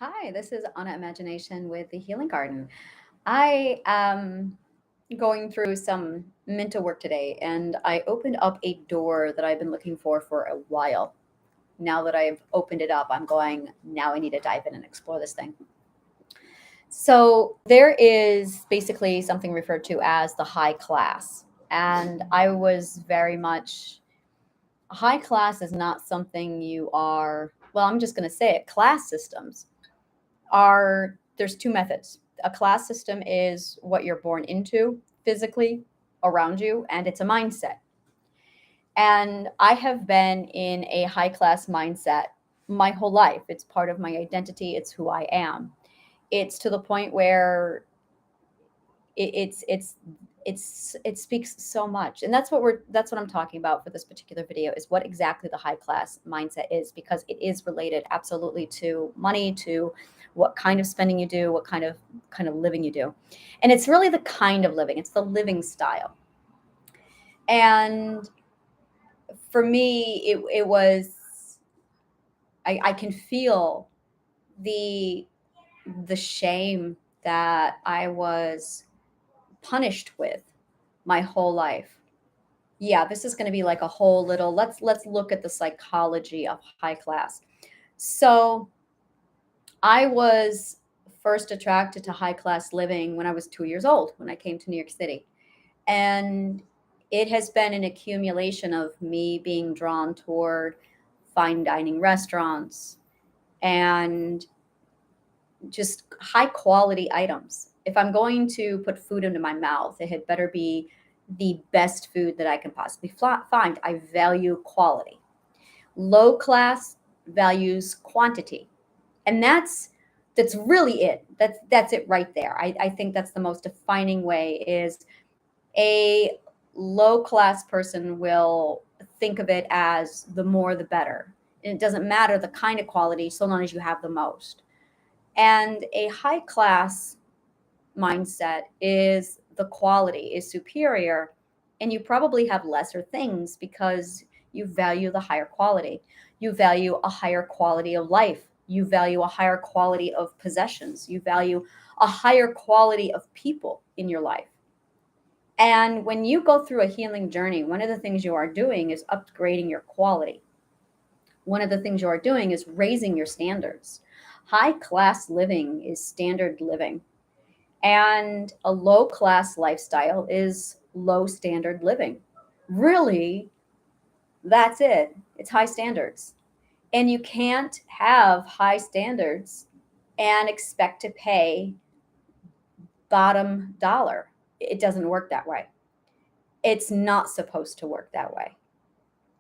Hi, this is Anna Imagination with the Healing Garden. I am going through some mental work today, and I opened up a door that I've been looking for a while. Now that I've opened it up, I'm going, now I need to dive in and explore this thing. So, there is basically something referred to as the high class. And I was very much, high class is not something you are, well, I'm just going to say it, class systems are there's two methods. A class system is what you're born into physically around you, and it's a mindset. And I have been in a high class mindset my whole life. It's part of my identity, it's who I am. It's to the point where it speaks so much, and that's what I'm talking about for this particular video, is what exactly the high class mindset is, because it is related absolutely to money, to what kind of spending you do, what kind of living you do. And it's really the kind of living, it's the living style. And for me, it was, I can feel the the shame that I was punished with my whole life. Yeah, this is going to be like a whole little, let's look at the psychology of high class. So, I was first attracted to high class living when I was 2 years old, when I came to New York City. And it has been an accumulation of me being drawn toward fine dining restaurants and just high quality items. If I'm going to put food into my mouth, it had better be the best food that I can possibly find. I value quality. Low class values quantity. And that's really it. That's it right there. I think that's the most defining way, is a low class person will think of it as the more the better. And it doesn't matter the kind of quality so long as you have the most. And a high class mindset is the quality is superior, and you probably have lesser things because you value the higher quality. You value a higher quality of life. You value a higher quality of possessions. You value a higher quality of people in your life. And when you go through a healing journey, one of the things you are doing is upgrading your quality. One of the things you are doing is raising your standards. High class living is standard living, and a low class lifestyle is low standard living. Really, that's it. It's high standards. And you can't have high standards and expect to pay bottom dollar. It doesn't work that way. It's not supposed to work that way.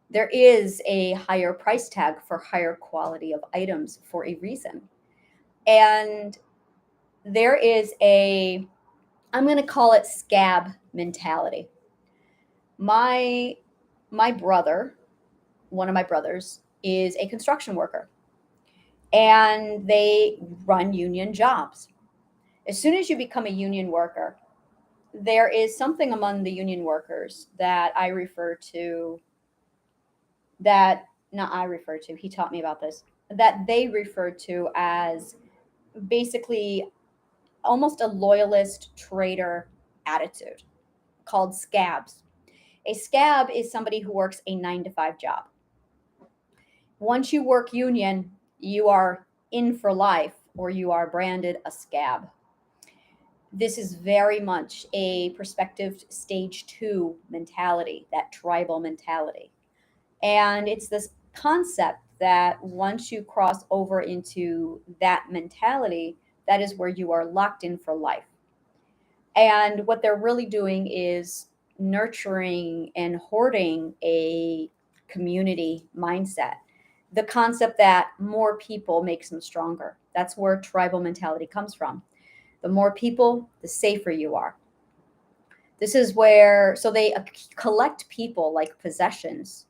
There is a higher price tag for higher quality of items for a reason. And there is a, I'm going to call it scab mentality. My my brother, one of my brothers, is a construction worker, and they run union jobs. As soon as you become a union worker, there is something among the union workers that I refer to, that not I refer to, he taught me about this, that they refer to as basically almost a loyalist traitor attitude, called scabs. A scab is somebody who works a 9 to 5 job. Once you work union, you are in for life, or you are branded a scab. This is very much a perspective stage 2 mentality, that tribal mentality. And it's this concept that once you cross over into that mentality, that is where you are locked in for life. And what they're really doing is nurturing and hoarding a community mindset. The concept that more people makes them stronger. That's where tribal mentality comes from. The more people, the safer you are. This is where, so they collect people like possessions.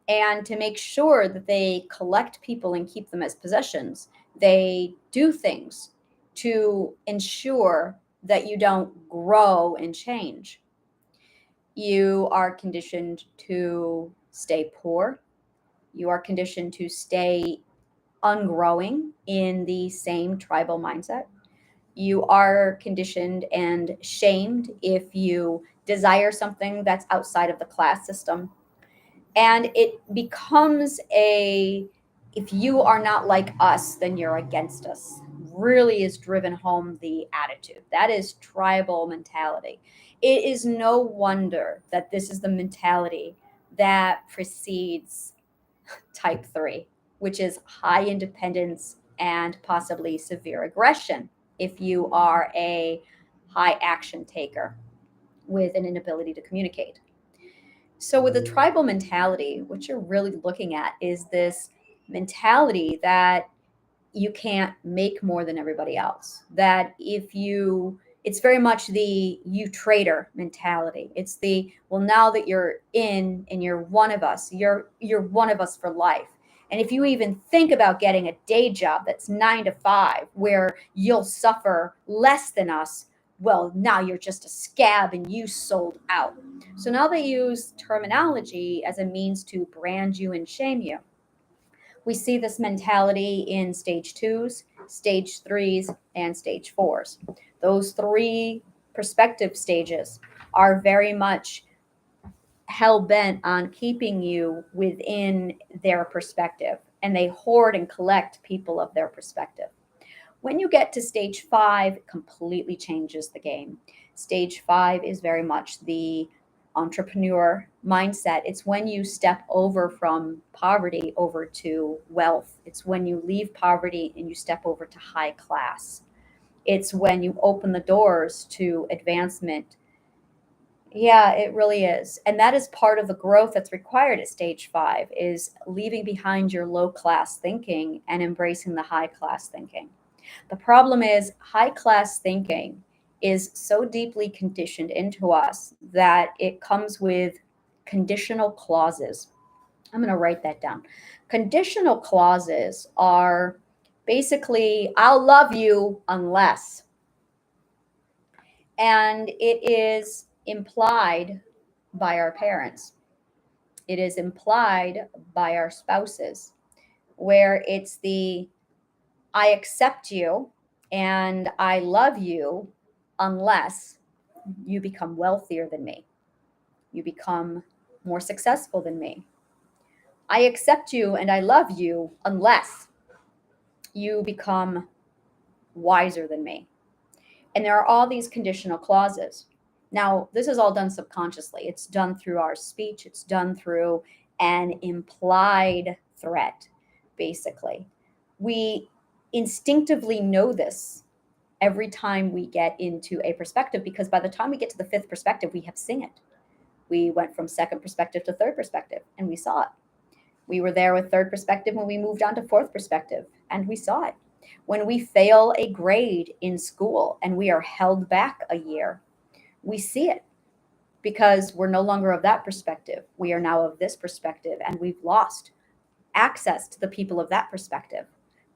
And to make sure that they collect people and keep them as possessions, they do things to ensure that you don't grow and change. You are conditioned to stay poor. You are conditioned to stay ungrowing in the same tribal mindset. You are conditioned and shamed if you desire something that's outside of the class system. And it becomes a, if you are not like us, then you're against us. Really is driven home the attitude. That is tribal mentality. It is no wonder that this is the mentality that precedes type 3, which is high independence and possibly severe aggression if you are a high action taker with an inability to communicate. So, with the tribal mentality, what you're really looking at is this mentality that you can't make more than everybody else. That if you, it's very much the you traitor mentality. It's the, well, now that you're in and you're one of us, you're one of us for life. And if you even think about getting a day job that's 9 to 5, where you'll suffer less than us, well, now you're just a scab and you sold out. So now they use terminology as a means to brand you and shame you. We see this mentality in stage 2s, stage 3s, and stage 4s. Those three perspective stages are very much hell bent on keeping you within their perspective, and they hoard and collect people of their perspective. When you get to stage 5, it completely changes the game. Stage 5 is very much the entrepreneur mindset. It's when you step over from poverty over to wealth. It's when you leave poverty and you step over to high class. It's when you open the doors to advancement. Yeah, it really is. And that is part of the growth that's required at stage 5, is leaving behind your low class thinking and embracing the high class thinking. The problem is high class thinking is so deeply conditioned into us that it comes with conditional clauses. I'm going to write that down. Conditional clauses are basically, I'll love you unless. And it is implied by our parents, it is implied by our spouses, where it's the, I accept you and I love you unless you become wealthier than me. You become more successful than me. I accept you and I love you unless you become wiser than me. And there are all these conditional clauses. Now, this is all done subconsciously. It's done through our speech, it's done through an implied threat, basically. We instinctively know this every time we get into a perspective, because by the time we get to the 5th perspective, we have seen it. We went from 2nd perspective to 3rd perspective and we saw it. We were there with 3rd perspective when we moved on to 4th perspective and we saw it. When we fail a grade in school and we are held back a year, we see it because we're no longer of that perspective. We are now of this perspective and we've lost access to the people of that perspective.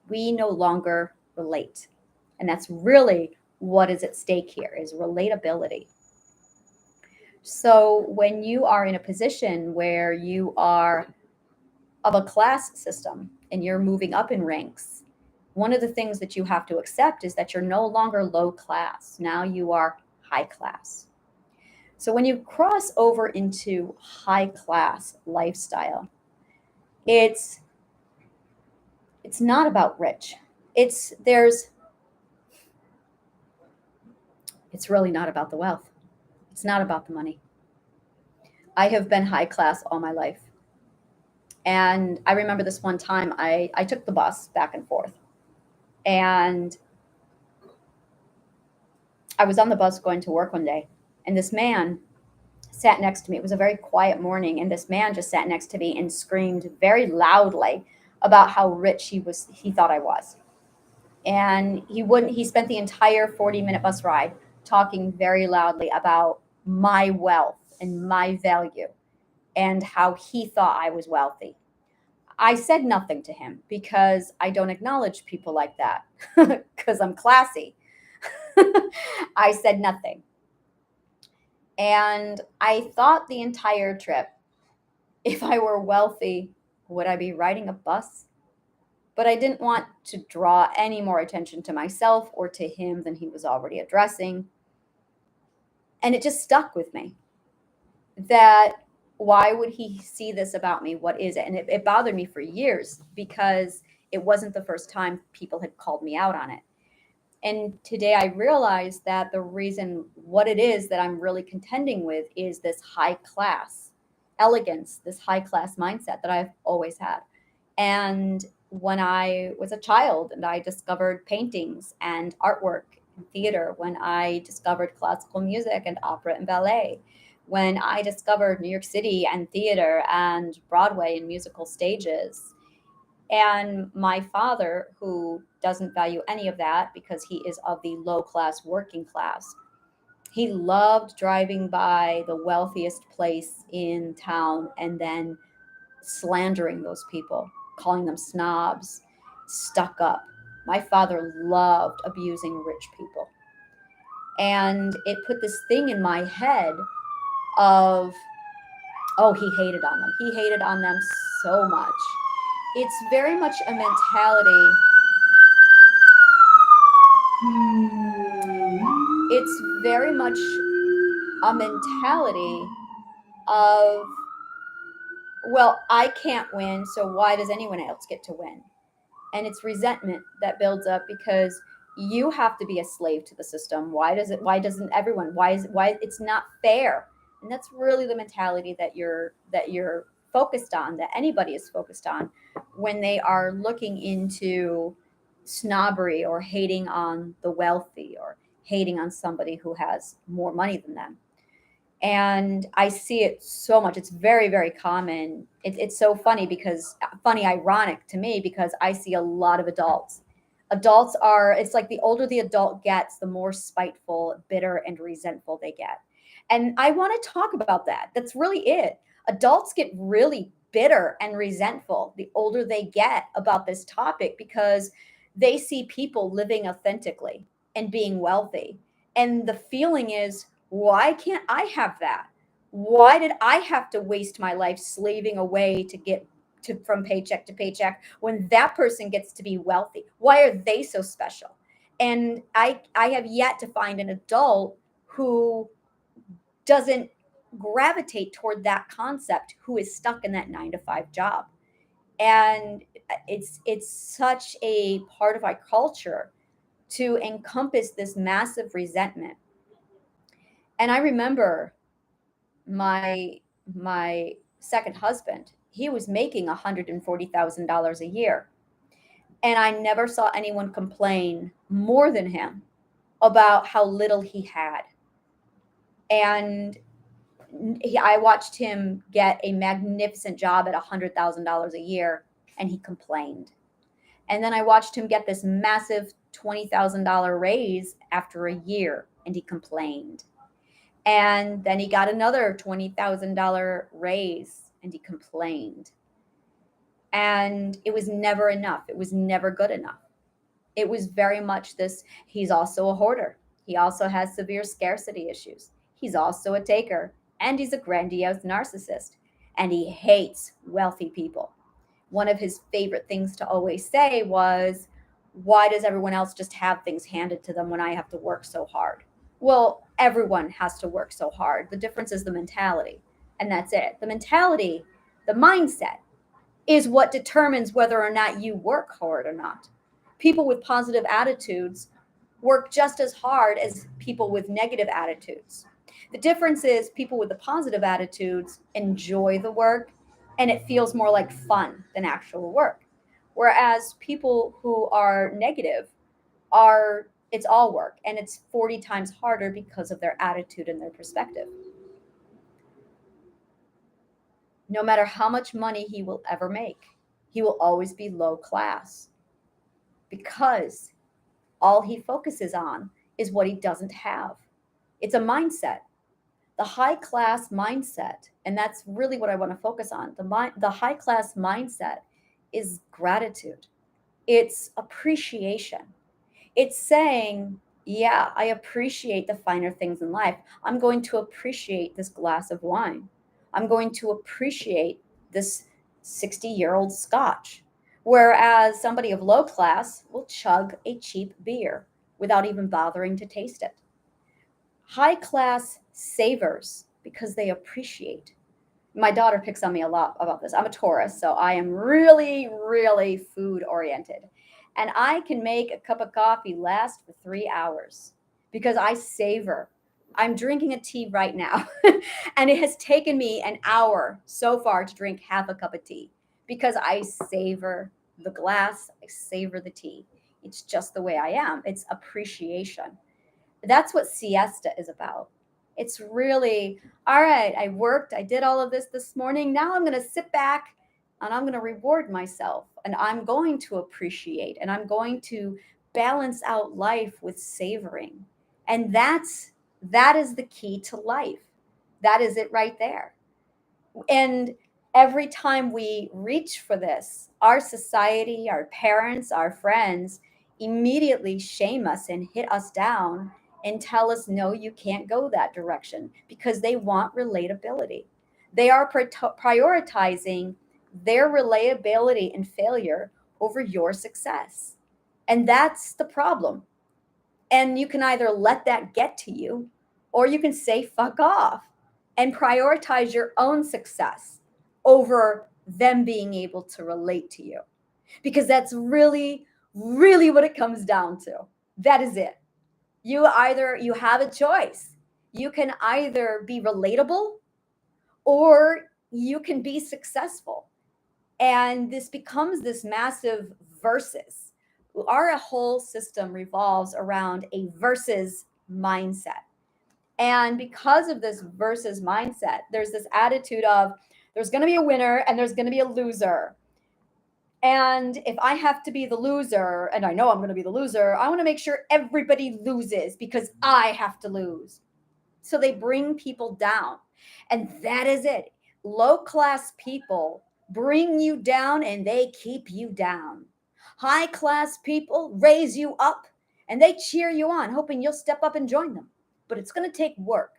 We no longer relate. And that's really what is at stake here, is relatability. So when you are in a position where you are of a class system and you're moving up in ranks, one of the things that you have to accept is that you're no longer low class. Now you are high class. So when you cross over into high class lifestyle, it's not about rich. It's really not about the wealth. It's not about the money. I have been high class all my life. And I remember this one time I took the bus back and forth. And I was on the bus going to work one day. And this man sat next to me. It was a very quiet morning. And this man just sat next to me and screamed very loudly about how rich he thought I was. And he spent the entire 40-minute bus ride talking very loudly about my wealth and my value and how he thought I was wealthy. I said nothing to him because I don't acknowledge people like that because I'm classy. I said nothing. And I thought the entire trip, if I were wealthy, would I be riding a bus? But I didn't want to draw any more attention to myself or to him than he was already addressing. And it just stuck with me that why would he see this about me? What is it? And it bothered me for years because it wasn't the first time people had called me out on it. And today I realize that the reason what it is that I'm really contending with is this high class elegance, this high class mindset that I've always had. And when I was a child and I discovered paintings and artwork and theater, when I discovered classical music and opera and ballet, when I discovered New York City and theater and Broadway and musical stages, and my father, who doesn't value any of that because he is of the low class, working class, he loved driving by the wealthiest place in town and then slandering those people, calling them snobs, stuck up. My father loved abusing rich people. And it put this thing in my head of, oh, he hated on them. He hated on them so much. It's very much a mentality. It's very much a mentality of, well, I can't win, so why does anyone else get to win? And it's resentment that builds up because you have to be a slave to the system. Why doesn't everyone? Why it's not fair? And that's really the mentality that you're focused on, that anybody is focused on when they are looking into snobbery or hating on the wealthy or hating on somebody who has more money than them. And I see it so much. It's very, very common. It's so funny because funny, ironic to me because I see a lot of adults. Adults are, it's like the older the adult gets, the more spiteful, bitter, and resentful they get. And I want to talk about that. That's really it. Adults get really bitter and resentful the older they get about this topic because they see people living authentically and being wealthy. And the feeling is, why can't I have that? Why did I have to waste my life slaving away to get to from paycheck to paycheck when that person gets to be wealthy? Why are they so special? And I have yet to find an adult who doesn't gravitate toward that concept, who is stuck in that 9 to 5 job. And it's such a part of our culture to encompass this massive resentment. And I remember my my second husband, he was making $140,000 a year, and I never saw anyone complain more than him about how little he had. And I watched him get a magnificent job at $100,000 a year, and he complained. And then I watched him get this massive $20,000 raise after a year, and he complained. And then he got another $20,000 raise and he complained. And it was never enough. It was never good enough. It was very much this. He's also a hoarder. He also has severe scarcity issues. He's also a taker. And he's a grandiose narcissist. And he hates wealthy people. One of his favorite things to always say was, why does everyone else just have things handed to them when I have to work so hard? Well, everyone has to work so hard. The difference is the mentality. And that's it. The mentality, the mindset is what determines whether or not you work hard or not. People with positive attitudes work just as hard as people with negative attitudes. The difference is people with the positive attitudes enjoy the work and it feels more like fun than actual work. Whereas people who are negative are, it's all work and it's 40 times harder because of their attitude and their perspective. No matter how much money he will ever make, he will always be low class because all he focuses on is what he doesn't have. It's a mindset, the high class mindset. And that's really what I want to focus on. The high class mindset is gratitude, it's appreciation. It's saying, yeah, I appreciate the finer things in life. I'm going to appreciate this glass of wine. I'm going to appreciate this 60-year-old scotch. Whereas somebody of low class will chug a cheap beer without even bothering to taste it. High class savers because they appreciate. My daughter picks on me a lot about this. I'm a Taurus, so I am really, really food oriented. And I can make a cup of coffee last for 3 hours because I savor. I'm drinking a tea right now, and it has taken me an hour so far to drink half a cup of tea because I savor the glass, I savor the tea. It's just the way I am. It's appreciation. That's what siesta is about. It's really, all right, I worked, I did all of this morning. Now I'm going to sit back and I'm going to reward myself and I'm going to appreciate and I'm going to balance out life with savoring. And that is the key to life. That is it right there. And every time we reach for this, our society, our parents, our friends immediately shame us and hit us down and tell us, no, you can't go that direction because they want relatability. They are prioritizing their relatability and failure over your success. And that's the problem. And you can either let that get to you or you can say, fuck off and prioritize your own success over them being able to relate to you. Because that's really, really what it comes down to. That is it. You have a choice. You can either be relatable or you can be successful. And this becomes this massive versus. Our whole system revolves around a versus mindset. And because of this versus mindset, there's this attitude of there's going to be a winner and there's going to be a loser. And if I have to be the loser, and I know I'm going to be the loser, I want to make sure everybody loses because I have to lose. So they bring people down. And that is it. Low class people bring you down and they keep you down. High class people raise you up and they cheer you on, hoping you'll step up and join them. But it's going to take work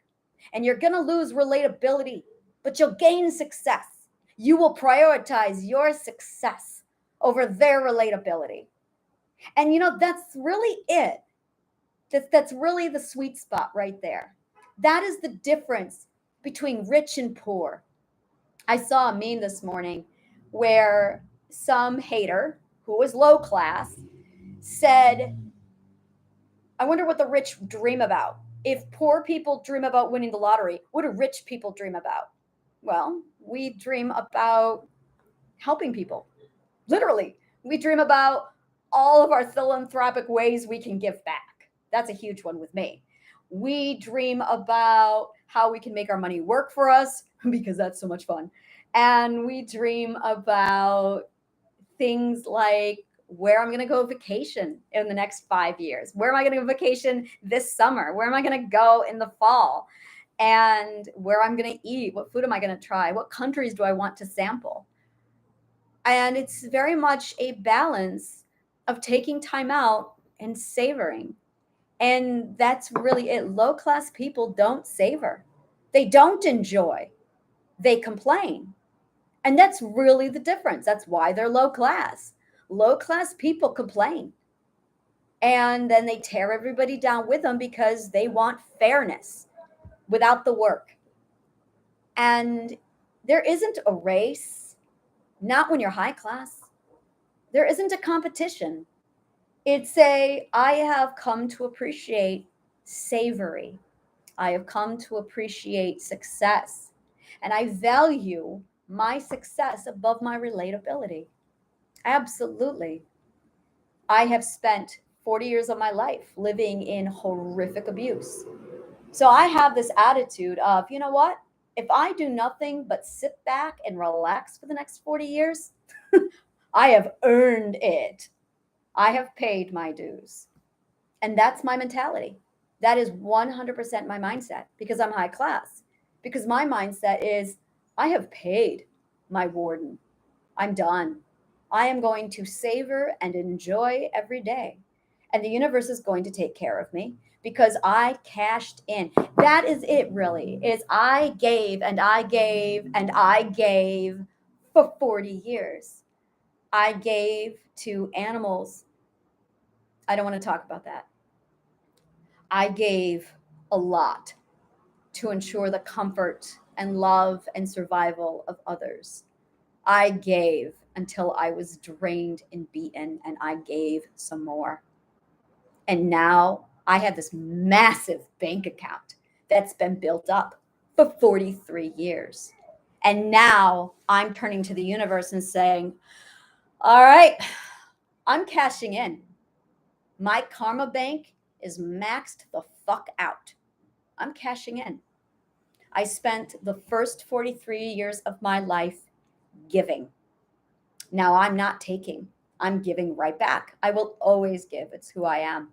and you're going to lose relatability, but you'll gain success. You will prioritize your success over their relatability. And that's really it. That's really the sweet spot right there. That is the difference between rich and poor. I saw a meme this morning where some hater who was low class said, I wonder what the rich dream about. If poor people dream about winning the lottery, what do rich people dream about? Well, we dream about helping people. Literally, we dream about all of our philanthropic ways we can give back. That's a huge one with me. We dream about how we can make our money work for us because that's so much fun. And we dream about things like where I'm going to go vacation in the next 5 years. Where am I going to go vacation this summer? Where am I going to go in the fall? And where I'm going to eat? What food am I going to try? What countries do I want to sample? And it's very much a balance of taking time out and savoring. And that's really it. Low class people don't savor, they don't enjoy, they complain. And that's really the difference. That's why they're low class. Low class people complain. And then they tear everybody down with them because they want fairness without the work. And there isn't a race, not when you're high class. There isn't a competition. I have come to appreciate savory. I have come to appreciate success. And I value my success above my relatability. Absolutely. I have spent 40 years of my life living in horrific abuse. So I have this attitude of, you know what? If I do nothing but sit back and relax for the next 40 years, I have earned it. I have paid my dues. And that's my mentality. That is 100% my mindset because I'm high class. Because my mindset is I have paid my warden. I'm done. I am going to savor and enjoy every day. And the universe is going to take care of me because I cashed in. That is it really. Is I gave and I gave and I gave for 40 years. I gave to animals. I don't want to talk about that. I gave a lot to ensure the comfort and love and survival of others. I gave until I was drained and beaten, and I gave some more. And now I have this massive bank account that's been built up for 43 years. And now I'm turning to the universe and saying, all right, I'm cashing in. My karma bank is maxed the fuck out. I'm cashing in. I spent the first 43 years of my life giving. Now I'm not taking, I'm giving right back. I will always give. It's who I am.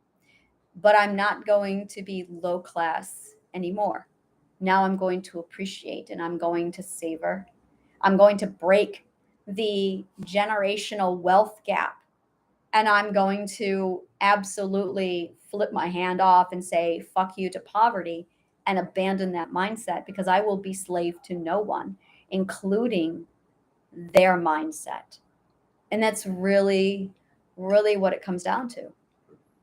But I'm not going to be low class anymore. Now I'm going to appreciate and I'm going to savor. I'm going to break the generational wealth gap. And I'm going to absolutely flip my hand off and say, fuck you to poverty and abandon that mindset because I will be slave to no one, including their mindset. And that's really, really what it comes down to.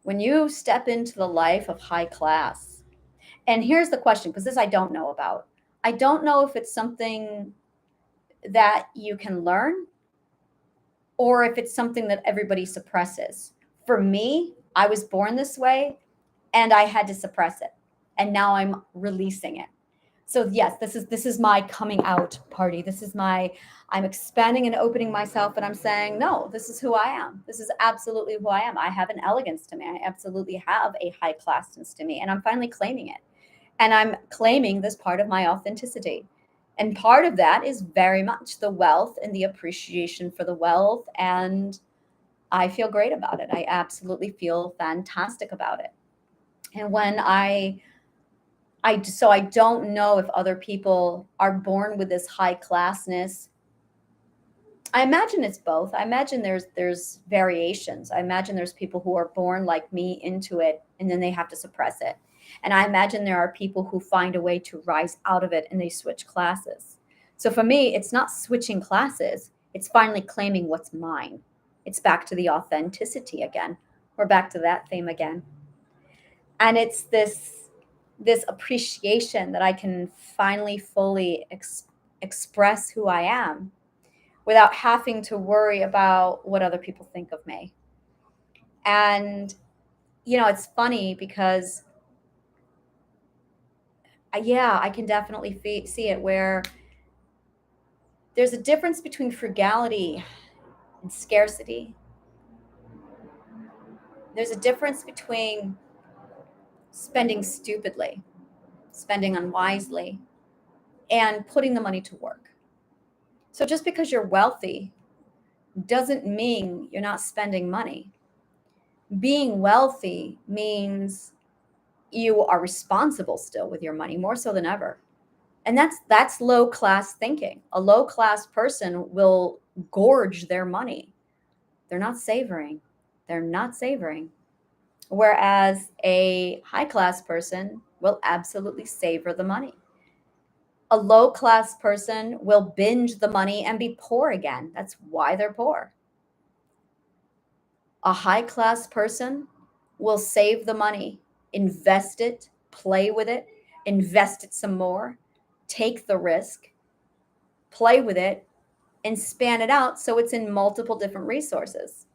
When you step into the life of high class, and here's the question, because this I don't know about. I don't know if it's something that you can learn or if it's something that everybody suppresses. For me, I was born this way and I had to suppress it. And now I'm releasing it. So yes, this is my coming out party. I'm expanding and opening myself and I'm saying, no, this is who I am. This is absolutely who I am. I have an elegance to me. I absolutely have a high classness to me. And I'm finally claiming it. And I'm claiming this part of my authenticity. And part of that is very much the wealth and the appreciation for the wealth. And I feel great about it. I absolutely feel fantastic about it. And when so I don't know if other people are born with this high classness. I imagine it's both. I imagine there's variations. I imagine there's people who are born like me into it and then they have to suppress it. And I imagine there are people who find a way to rise out of it and they switch classes. So for me, it's not switching classes. It's finally claiming what's mine. It's back to the authenticity again. We're back to that theme again. And it's this appreciation that I can finally fully express who I am without having to worry about what other people think of me. And, it's funny because, yeah, I can definitely see it where there's a difference between frugality and scarcity. There's a difference between spending stupidly, spending unwisely, and putting the money to work. So just because you're wealthy doesn't mean you're not spending money. Being wealthy means you are responsible still with your money more so than ever. And that's low class thinking. A low class person will gorge their money. They're not savoring. They're not savoring. Whereas a high class person will absolutely savor the money. A low class person will binge the money and be poor again. That's why they're poor. A high class person will save the money, invest it, play with it, invest it some more, take the risk, play with it, and span it out so it's in multiple different resources.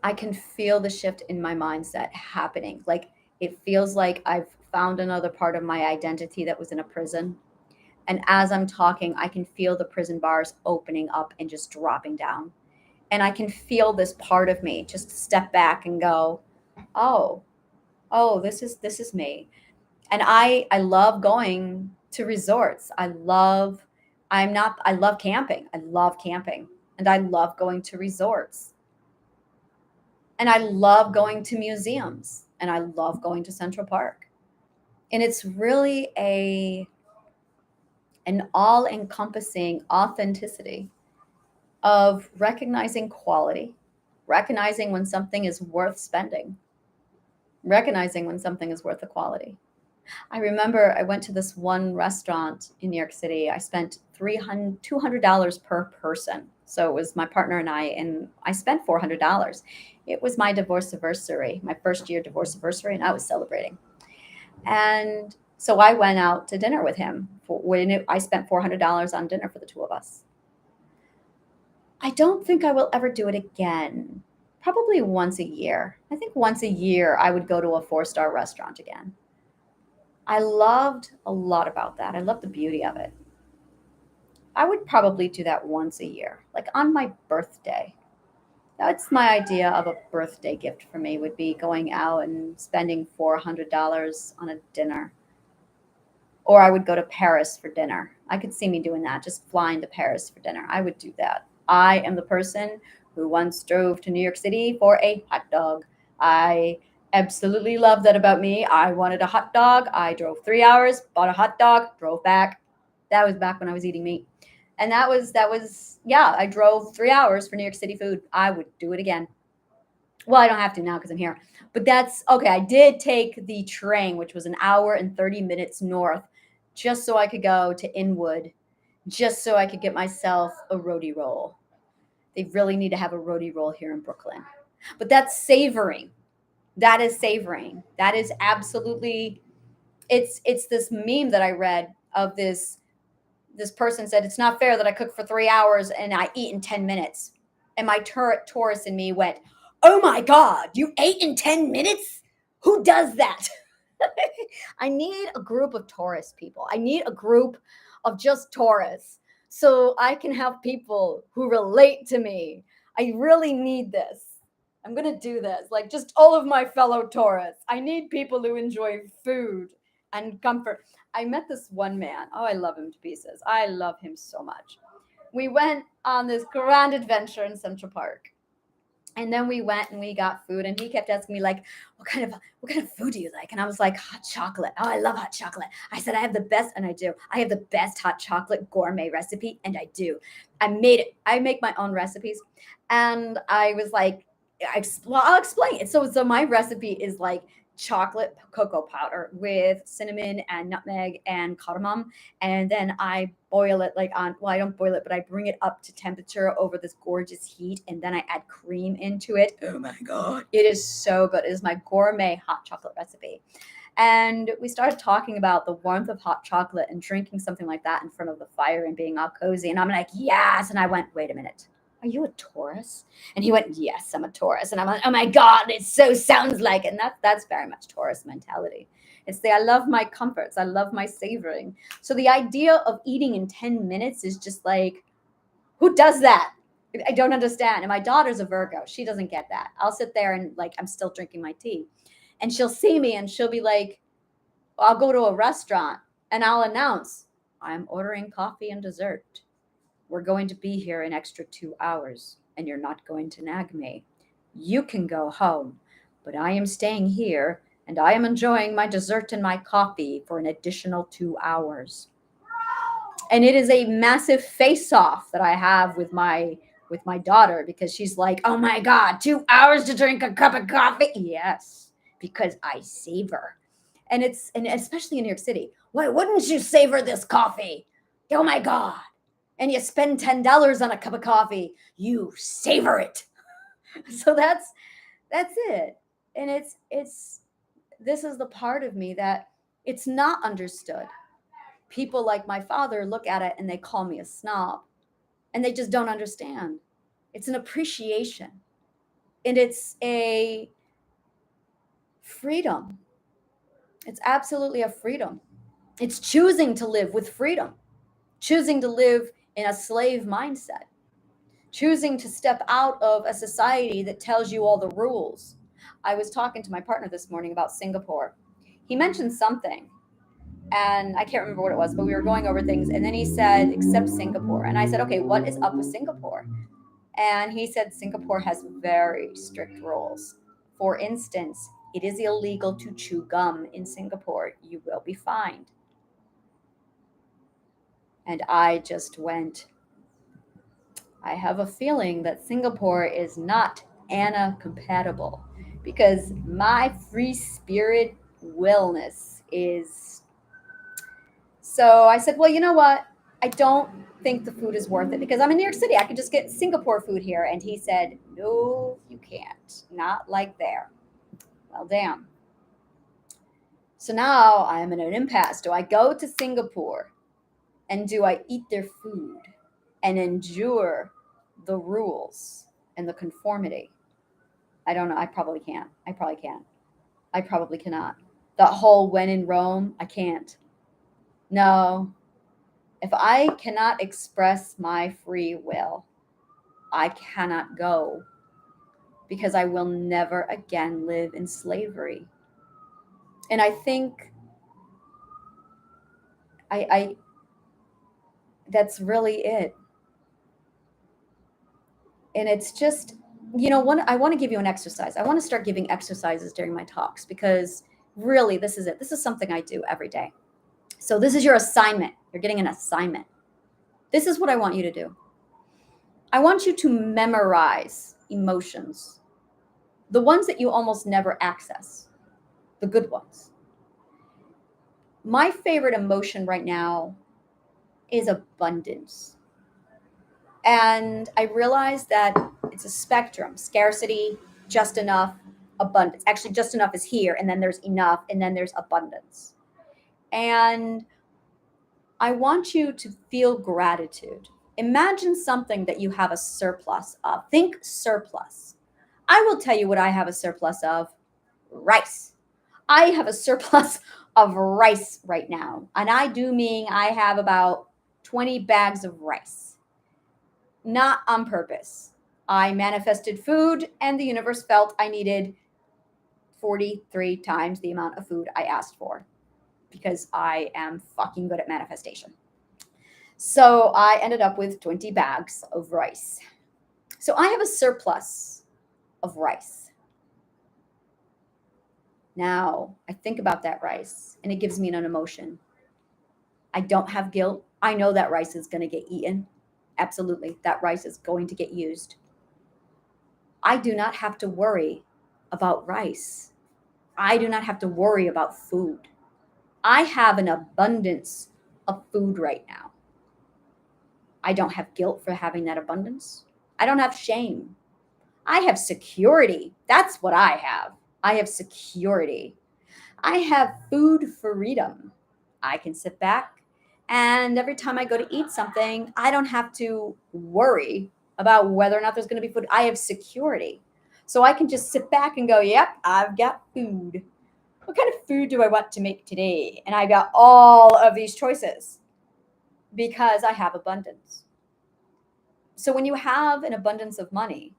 I can feel the shift in my mindset happening. Like it feels like I've found another part of my identity that was in a prison. And as I'm talking, I can feel the prison bars opening up and just dropping down. And I can feel this part of me just step back and go, oh, this is me. And I love going to resorts. I love camping. I love camping. And I love going to resorts. And I love going to museums. And I love going to Central Park. And it's really an all-encompassing authenticity of recognizing quality, recognizing when something is worth spending, recognizing when something is worth the quality. I remember I went to this one restaurant in New York City. I spent $200 per person. So it was my partner and I spent $400. It was my divorce anniversary, my first year divorce anniversary, and I was celebrating. And so I went out to dinner with him. I spent $400 on dinner for the two of us. I don't think I will ever do it again. Probably once a year. I think once a year I would go to a 4-star restaurant again. I loved a lot about that. I love the beauty of it. I would probably do that once a year, like on my birthday. That's my idea of a birthday gift for me would be going out and spending $400 on a dinner. Or I would go to Paris for dinner. I could see me doing that, just flying to Paris for dinner. I would do that. I am the person who once drove to New York City for a hot dog. I absolutely love that about me. I wanted a hot dog. I drove 3 hours, bought a hot dog, drove back. That was back when I was eating meat. And yeah, I drove 3 hours for New York City food. I would do it again. Well, I don't have to now because I'm here. But that's okay. I did take the train, which was an hour and 30 minutes north, just so I could go to Inwood, just so I could get myself a roadie roll. They really need to have a roadie roll here in Brooklyn. But that's savoring. That is savoring. That is absolutely it's this meme that I read of this person said it's not fair that I cook for 3 hours and I eat in 10 minutes. And my Taurus in me went, oh my God, you ate in 10 minutes? Who does that? I need a group of Taurus people. I need a group of just Taurus so I can have people who relate to me. I really need this. I'm going to do this. Like just all of my fellow Taurus. I need people who enjoy food and comfort. I met this one man. Oh, I love him to pieces. I love him so much. We went on this grand adventure in Central Park. And then we went and we got food, and he kept asking me like, what kind of food do you like? And I was like, hot chocolate. Oh, I love hot chocolate. I said, I have the best, and I do. I have the best hot chocolate gourmet recipe, and I do. I made it. I make my own recipes. And I was like, I'll explain it. So my recipe is like chocolate cocoa powder with cinnamon and nutmeg and cardamom. And then I boil it I don't boil it, but I bring it up to temperature over this gorgeous heat. And then I add cream into it. Oh my God. It is so good. It is my gourmet hot chocolate recipe. And we started talking about the warmth of hot chocolate and drinking something like that in front of the fire and being all cozy. And I'm like, yes. And I went, wait a minute. Are you a Taurus? And he went, yes, I'm a Taurus. And I'm like, oh my God, it so sounds like it. And that's very much Taurus mentality. It's I love my comforts. I love my savoring. So the idea of eating in 10 minutes is just like, who does that? I don't understand. And my daughter's a Virgo. She doesn't get that. I'll sit there and like, I'm still drinking my tea. And she'll see me and she'll be like, I'll go to a restaurant and I'll announce, I'm ordering coffee and dessert. We're going to be here an extra 2 hours, and you're not going to nag me. You can go home, but I am staying here, and I am enjoying my dessert and my coffee for an additional 2 hours. And it is a massive face-off that I have with my daughter because she's like, oh my God, 2 hours to drink a cup of coffee? Yes, because I savor. And especially in New York City. Why wouldn't you savor this coffee? Oh my God. And you spend $10 on a cup of coffee, you savor it. So that's it. And this is the part of me that it's not understood. People like my father look at it and they call me a snob, and they just don't understand. It's an appreciation, and it's a freedom. It's absolutely a freedom. It's choosing to live with freedom, choosing to live in a slave mindset, choosing to step out of a society that tells you all the rules. I was talking to my partner this morning about Singapore. He mentioned something, and I can't remember what it was, but we were going over things. And then he said, except Singapore. And I said, okay, what is up with Singapore? And he said, Singapore has very strict rules. For instance, it is illegal to chew gum in Singapore. You will be fined. And I just went, I have a feeling that Singapore is not Anna compatible because my free spirit wellness is. So I said, well, you know what? I don't think the food is worth it because I'm in New York City. I could just get Singapore food here. And he said, no, you can't. Not like there. Well, damn. So now I'm in an impasse. Do I go to Singapore and do I eat their food and endure the rules and the conformity? I don't know. I probably can't. I probably can't. I probably cannot. The whole when in Rome, I can't. No. If I cannot express my free will, I cannot go because I will never again live in slavery. And I think I that's really it. And it's just, I want to give you an exercise. I want to start giving exercises during my talks because really this is it. This is something I do every day. So this is your assignment. You're getting an assignment. This is what I want you to do. I want you to memorize emotions, the ones that you almost never access, the good ones. My favorite emotion right now is abundance. And I realized that it's a spectrum: scarcity, just enough, abundance. Actually, just enough is here, and then there's enough, and then there's abundance. And I want you to feel gratitude. Imagine something that you have a surplus of. Think surplus. I will tell you what I have a surplus of: rice. I have a surplus of rice right now. And I do mean I have about 20 bags of rice. Not on purpose. I manifested food, and the universe felt I needed 43 times the amount of food I asked for because I am fucking good at manifestation. So I ended up with 20 bags of rice. So I have a surplus of rice. Now I think about that rice and it gives me an emotion. I don't have guilt. I know that rice is going to get eaten. Absolutely. That rice is going to get used. I do not have to worry about rice. I do not have to worry about food. I have an abundance of food right now. I don't have guilt for having that abundance. I don't have shame. I have security. That's what I have. I have security. I have food freedom. I can sit back, and every time I go to eat something, I don't have to worry about whether or not there's going to be food. I have security. So I can just sit back and go, yep, I've got food. What kind of food do I want to make today? And I got all of these choices because I have abundance. So when you have an abundance of money,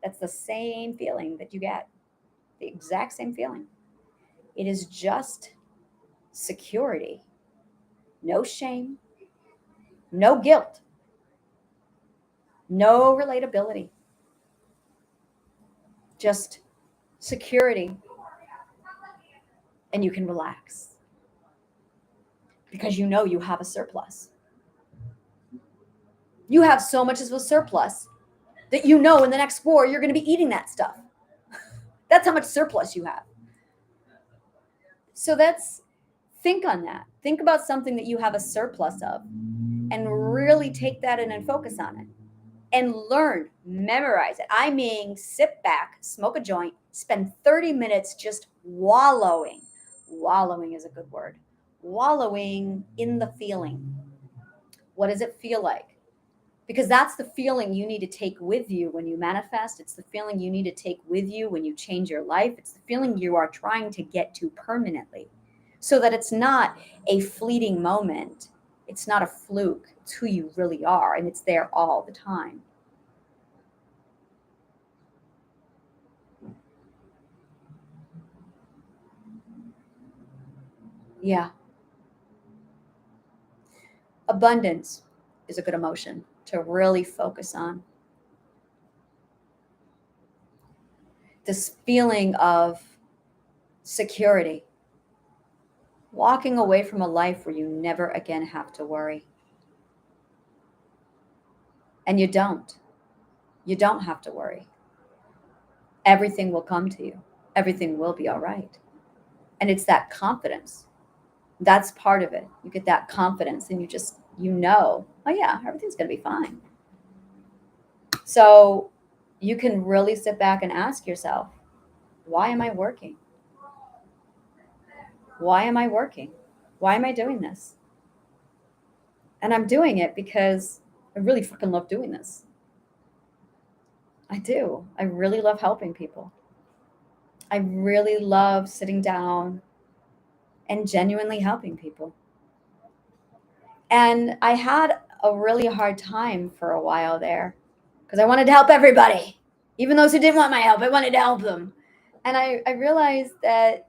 that's the same feeling that you get, the exact same feeling. It is just security, no shame, no guilt, no relatability, just security. And you can relax because you know you have a surplus. You have so much of a surplus that you know in the next war you're going to be eating that stuff. That's how much surplus you have. So think on that. Think about something that you have a surplus of and really take that in and focus on it and learn, memorize it. I mean, sit back, smoke a joint, spend 30 minutes just wallowing. Wallowing is a good word. Wallowing in the feeling. What does it feel like? Because that's the feeling you need to take with you when you manifest. It's the feeling you need to take with you when you change your life. It's the feeling you are trying to get to permanently so that it's not a fleeting moment. It's not a fluke. It's who you really are, and it's there all the time. Yeah. Abundance is a good emotion to really focus on. This feeling of security, walking away from a life where you never again have to worry. And you don't. You don't have to worry. Everything will come to you. Everything will be all right. And it's that confidence. That's part of it. You get that confidence and you just you know, oh yeah, everything's going to be fine. So you can really sit back and ask yourself, why am I working? Why am I working? Why am I doing this? And I'm doing it because I really fucking love doing this. I do. I really love helping people. I really love sitting down and genuinely helping people. And I had a really hard time for a while there because I wanted to help everybody. Even those who didn't want my help, I wanted to help them. And I realized that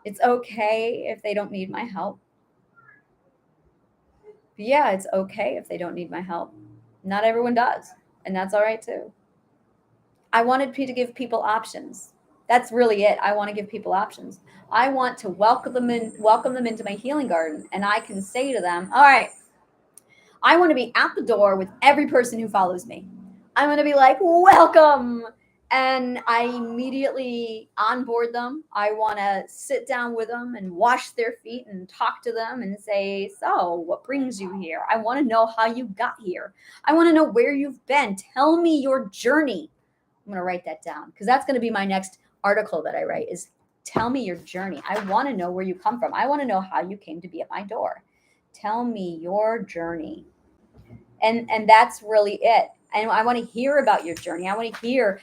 it's okay if they don't need my help. But yeah, it's okay if they don't need my help. Not everyone does. And that's all right too. I wanted to give people options. That's really it. I want to give people options. I want to welcome them into my healing garden. And I can say to them, all right, I want to be at the door with every person who follows me. I'm going to be like, welcome. And I immediately onboard them. I want to sit down with them and wash their feet and talk to them and say, so what brings you here? I want to know how you got here. I want to know where you've been. Tell me your journey. I'm going to write that down because that's going to be my next article that I write is tell me your journey. I want to know where you come from. I want to know how you came to be at my door. Tell me your journey. And that's really it. And I want to hear about your journey. I want to hear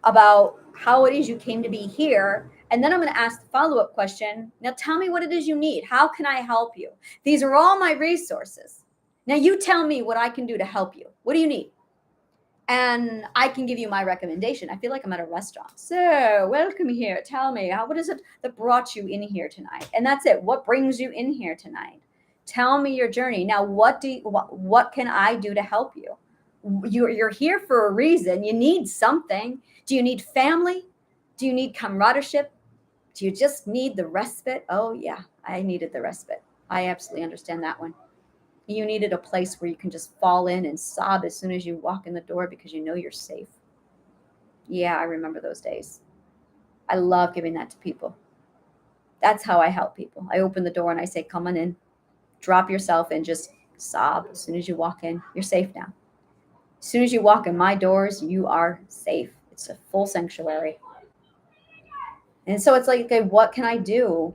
about how it is you came to be here. And then I'm going to ask the follow-up question. Now tell me what it is you need. How can I help you? These are all my resources. Now you tell me what I can do to help you. What do you need? And I can give you my recommendation. I feel like I'm at a restaurant. So, welcome here. Tell me, what is it that brought you in here tonight? And that's it. What brings you in here tonight? Tell me your journey. Now, what can I do to help you? You're here for a reason. You need something. Do you need family? Do you need camaraderie? Do you just need the respite? Oh, yeah, I needed the respite. I absolutely understand that one. You needed a place where you can just fall in and sob as soon as you walk in the door because you know you're safe. Yeah, I remember those days. I love giving that to people. That's how I help people. I open the door and I say, come on in, drop yourself in, just sob as soon as you walk in. You're safe now. As soon as you walk in my doors, you are safe. It's a full sanctuary. And so it's like, okay, what can I do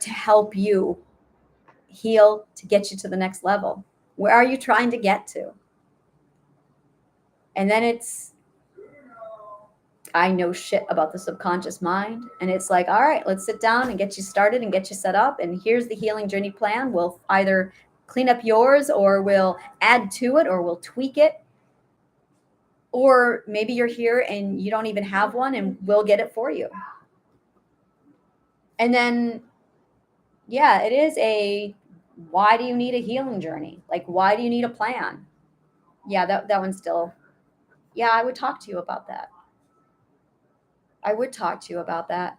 to help you heal, to get you to the next level? Where are you trying to get to? And then it's, I know shit about the subconscious mind. And it's like, all right, let's sit down and get you started and get you set up. And here's the healing journey plan. We'll either clean up yours or we'll add to it or we'll tweak it. Or maybe you're here and you don't even have one and we'll get it for you. And then, yeah, it is why do you need a healing journey? Like, why do you need a plan? Yeah, that one's still, yeah, I would talk to you about that. I would talk to you about that.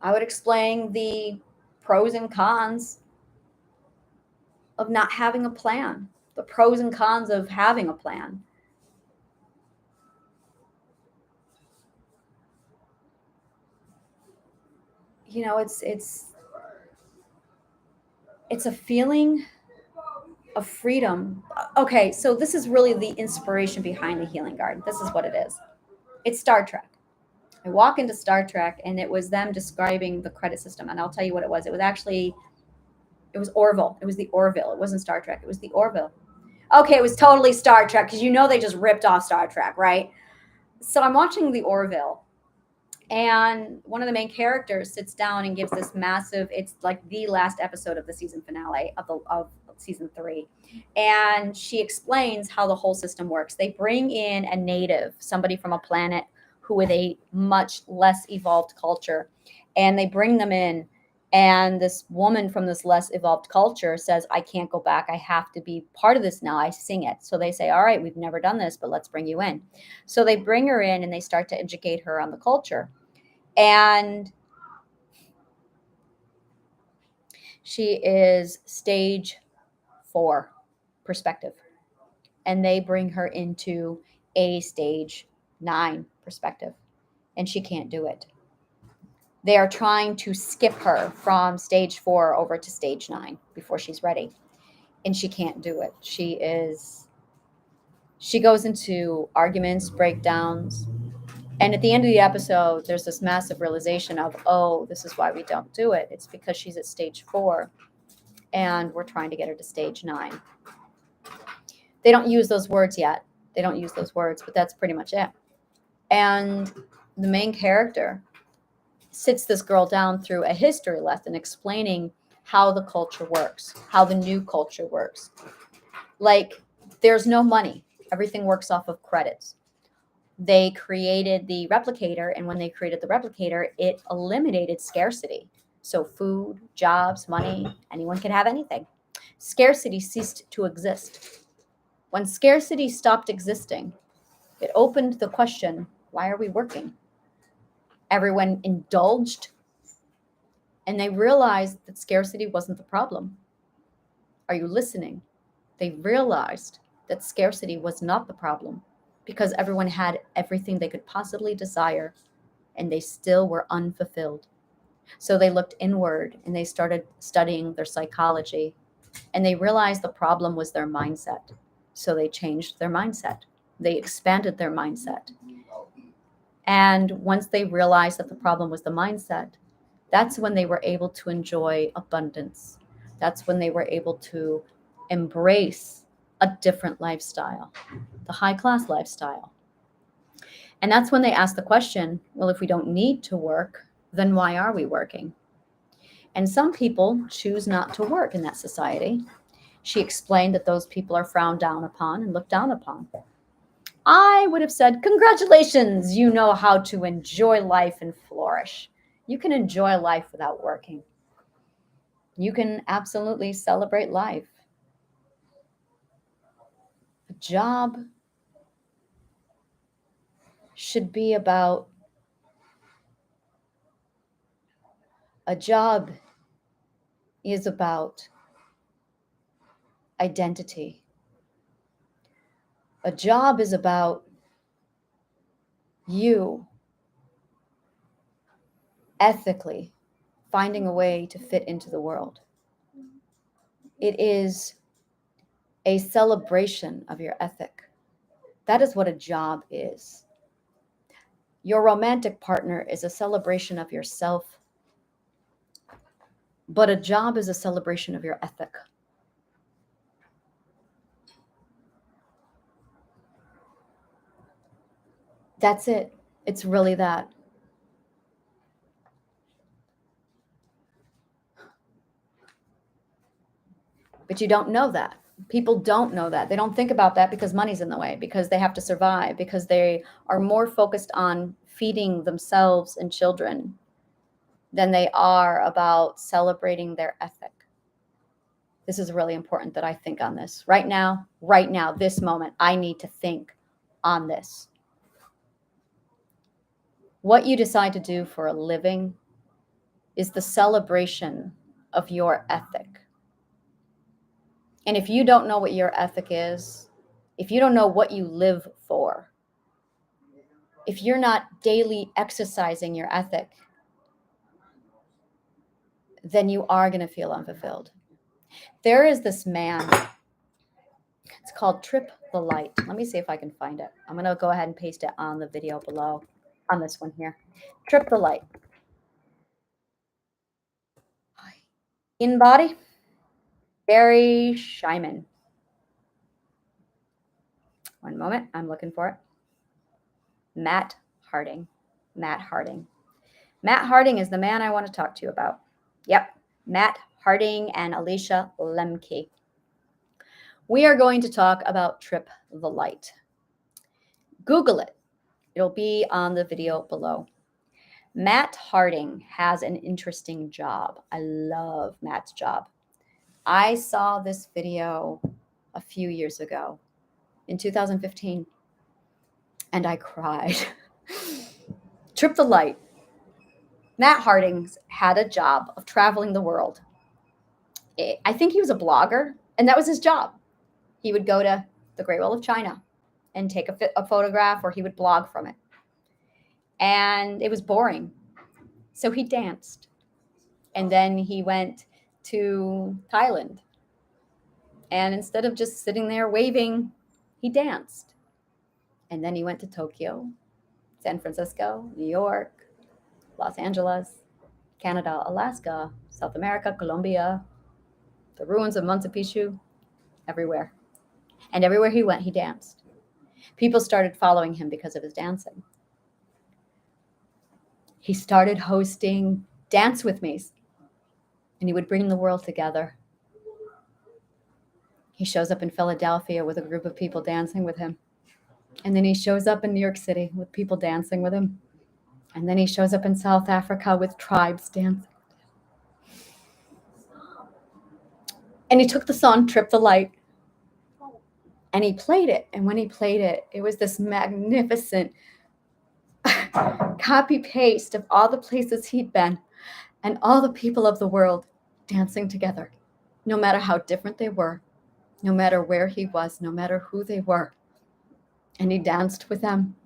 I would explain the pros and cons of not having a plan, the pros and cons of having a plan. You know, it's a feeling of freedom. Okay, so this is really the inspiration behind the healing garden. This is what it is. It's Star Trek. I walk into Star Trek and it was them describing the credit system. And I'll tell you what it was. It was Orville. It was the Orville. It wasn't Star Trek. It was the Orville. Okay, it was totally Star Trek because you know they just ripped off Star Trek, right? So I'm watching the Orville, and one of the main characters sits down and gives this massive, it's like the last episode of the season finale of season 3, and she explains how the whole system works. They bring in a native, somebody from a planet who with a much less evolved culture, and they bring them in, and this woman from this less evolved culture says, I can't go back, I have to be part of this now, I sing it. So they say, all right, we've never done this, but let's bring you in. So they bring her in and they start to educate her on the culture. And she is stage 4 perspective. And they bring her into a stage 9 perspective. And she can't do it. They are trying to skip her from stage 4 over to stage 9 before she's ready. And she can't do it. She goes into arguments, breakdowns. And at the end of the episode, there's this massive realization of, oh, this is why we don't do it. It's because she's at stage 4 and we're trying to get her to stage 9. They don't use those words yet. They don't use those words, but that's pretty much it. And the main character sits this girl down through a history lesson explaining how the culture works, how the new culture works. Like, there's no money. Everything works off of credits. They created the replicator, and when they created the replicator, it eliminated scarcity. So food, jobs, money, anyone can have anything. Scarcity ceased to exist. When scarcity stopped existing, it opened the question, why are we working? Everyone indulged, and they realized that scarcity wasn't the problem. Are you listening? They realized that scarcity was not the problem because everyone had everything they could possibly desire, and they still were unfulfilled. So they looked inward and they started studying their psychology, and they realized the problem was their mindset. So they changed their mindset. They expanded their mindset. And once they realized that the problem was the mindset, that's when they were able to enjoy abundance. That's when they were able to embrace a different lifestyle, the high class lifestyle. And that's when they asked the question, well, if we don't need to work, then why are we working? And some people choose not to work in that society. She explained that those people are frowned down upon and looked down upon. I would have said, congratulations, you know how to enjoy life and flourish. You can enjoy life without working. You can absolutely celebrate life. A job should be about, a job is about identity. A job is about you ethically finding a way to fit into the world. It is a celebration of your ethic. That is what a job is. Your romantic partner is a celebration of yourself, but a job is a celebration of your ethic. That's it. It's really that. But you don't know that. People don't know that. They don't think about that because money's in the way, because they have to survive, because they are more focused on feeding themselves and children than they are about celebrating their ethic. This is really important that I think on this. Right now, this moment, I need to think on this. What you decide to do for a living is the celebration of your ethic. And if you don't know what your ethic is, if you don't know what you live for, if you're not daily exercising your ethic, then you are going to feel unfulfilled. There is this man, it's called Trip the Light. Let me see if I can find it. I'm going to go ahead and paste it on the video below, on this one here. Trip the Light. In body, Barry Scheinman. One moment, I'm looking for it. Matt Harding. Matt Harding. Matt Harding is the man I want to talk to you about. Yep, Matt Harding and Alicia Lemke. We are going to talk about Trip the Light. Google it. It'll be on the video below. Matt Harding has an interesting job. I love Matt's job. I saw this video a few years ago in 2015, and I cried. Trip the Light. Matt Harding's had a job of traveling the world. I think he was a blogger, and that was his job. He would go to the Great Wall of China and take a photograph, or he would blog from it. And it was boring. So he danced. And then he went to Thailand. And instead of just sitting there waving, he danced. And then he went to Tokyo, San Francisco, New York, Los Angeles, Canada, Alaska, South America, Colombia, the ruins of Machu Picchu, everywhere. And everywhere he went, he danced. People started following him because of his dancing. He started hosting dance with me's, and he would bring the world together. He shows up in Philadelphia with a group of people dancing with him. And then he shows up in New York City with people dancing with him. And then he shows up in South Africa with tribes dancing. And he took the song Trip the Light and he played it. And when he played it, it was this magnificent copy paste of all the places he'd been and all the people of the world dancing together, no matter how different they were, no matter where he was, no matter who they were. And he danced with them.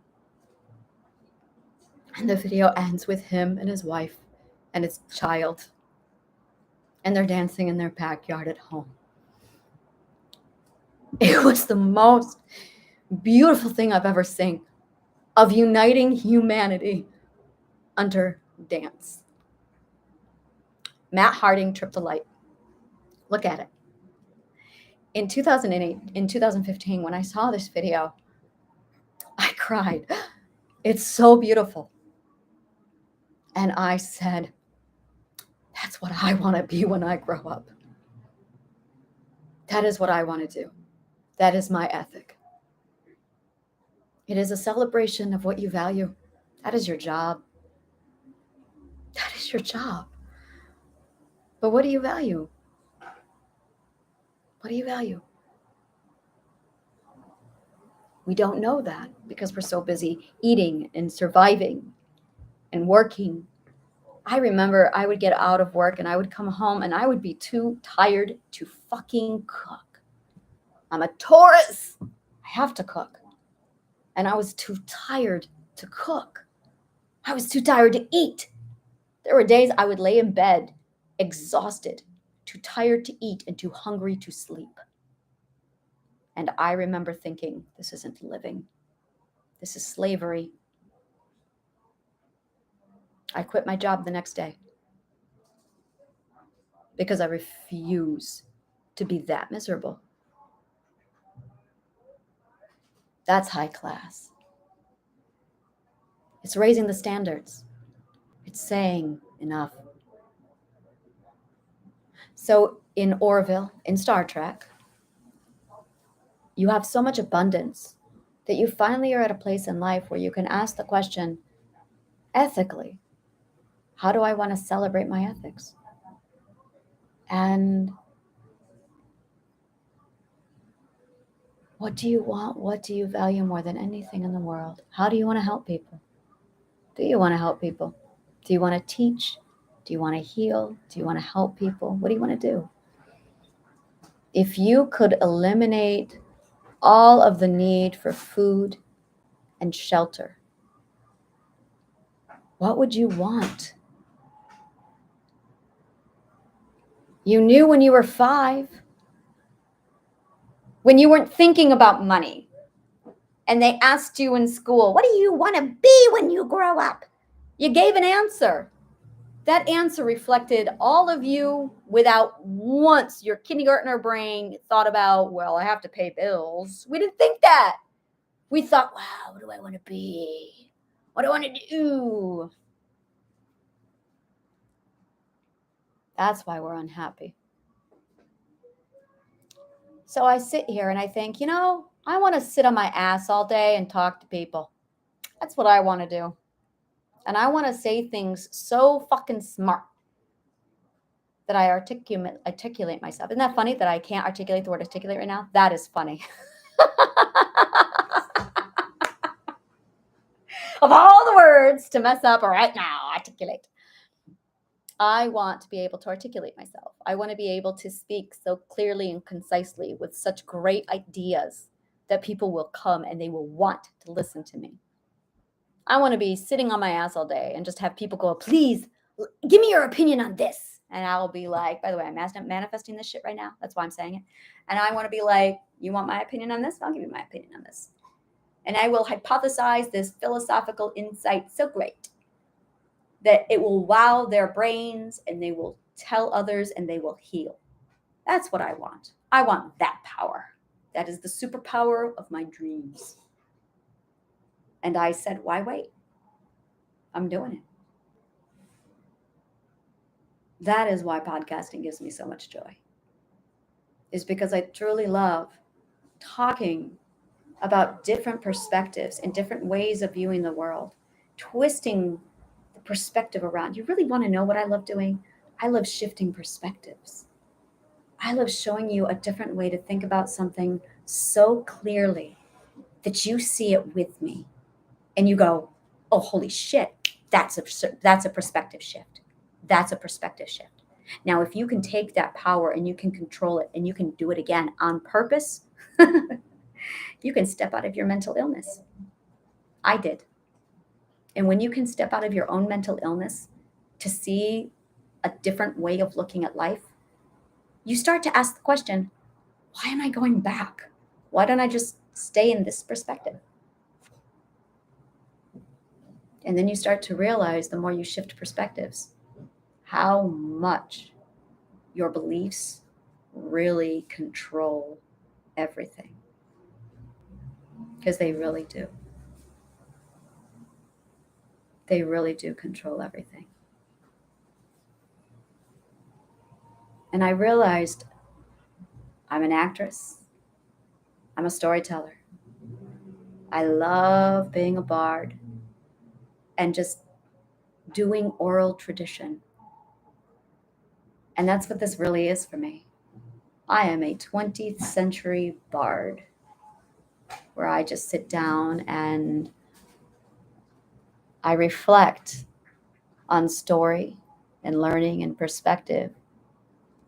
And the video ends with him and his wife and his child. And they're dancing in their backyard at home. It was the most beautiful thing I've ever seen of uniting humanity under dance. Matt Harding, Trip the Light. Look at it. In 2008, in 2015, when I saw this video, I cried. It's so beautiful. And I said, that's what I want to be when I grow up. That is what I want to do. That is my ethic. It is a celebration of what you value. That is your job. That is your job. But what do you value? What do you value? We don't know that because we're so busy eating and surviving and working. I remember I would get out of work and I would come home and I would be too tired to fucking cook. I'm a Taurus. I have to cook. And I was too tired to cook. I was too tired to eat. There were days I would lay in bed exhausted, too tired to eat and too hungry to sleep. And I remember thinking, this isn't living. This is slavery. I quit my job the next day because I refuse to be that miserable. That's high class. It's raising the standards. It's saying enough. So in Orville, in Star Trek, you have so much abundance that you finally are at a place in life where you can ask the question, ethically, how do I want to celebrate my ethics? And what do you want? What do you value more than anything in the world? How do you want to help people? Do you want to help people? Do you want to teach? Do you want to heal? Do you want to help people? What do you want to do? If you could eliminate all of the need for food and shelter, what would you want? You knew when you were 5, when you weren't thinking about money, and they asked you in school, what do you want to be when you grow up? You gave an answer. That answer reflected all of you without once your kindergartner brain thought about, well, I have to pay bills. We didn't think that. We thought, wow, what do I want to be? What do I want to do? That's why we're unhappy. So I sit here and I think, I want to sit on my ass all day and talk to people. That's what I want to do. And I want to say things so fucking smart that I articulate myself. Isn't that funny that I can't articulate the word articulate right now? That is funny. Of all the words to mess up right now, articulate. I want to be able to articulate myself. I want to be able to speak so clearly and concisely with such great ideas that people will come and they will want to listen to me. I want to be sitting on my ass all day and just have people go, please, give me your opinion on this. And I will be like, by the way, I'm manifesting this shit right now. That's why I'm saying it. And I want to be like, you want my opinion on this? I'll give you my opinion on this. And I will hypothesize this philosophical insight so great that it will wow their brains, and they will tell others, and they will heal. That's what I want. I want that power. That is the superpower of my dreams. And I said, why wait? I'm doing it. That is why podcasting gives me so much joy, is because I truly love talking about different perspectives and different ways of viewing the world, twisting the perspective around. You really want to know what I love doing? I love shifting perspectives. I love showing you a different way to think about something so clearly that you see it with me and you go, oh, holy shit, that's a perspective shift. That's a perspective shift. Now, if you can take that power and you can control it and you can do it again on purpose, you can step out of your mental illness. I did. And when you can step out of your own mental illness to see a different way of looking at life, you start to ask the question, why am I going back? Why don't I just stay in this perspective? And then you start to realize, the more you shift perspectives, how much your beliefs really control everything. Because they really do. They really do control everything. And I realized I'm an actress. I'm a storyteller. I love being a bard and just doing oral tradition. And that's what this really is for me. I am a 20th century bard where I just sit down and I reflect on story and learning and perspective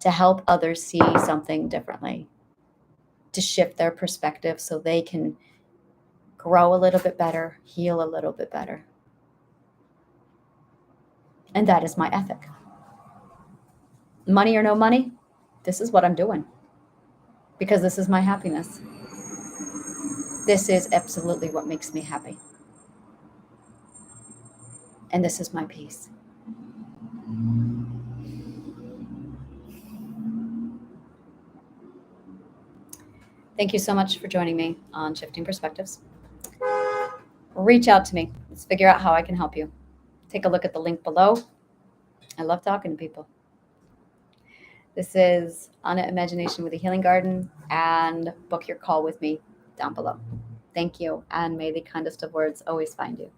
to help others see something differently, to shift their perspective so they can grow a little bit better, heal a little bit better. And that is my ethic. Money or no money, this is what I'm doing, because this is my happiness. This is absolutely what makes me happy. And this is my peace. Thank you so much for joining me on Shifting Perspectives. Reach out to me. Let's figure out how I can help you. Take a look at the link below. I love talking to people. This is Anna Imagination with a Healing Garden, and book your call with me down below. Thank you, and may the kindest of words always find you.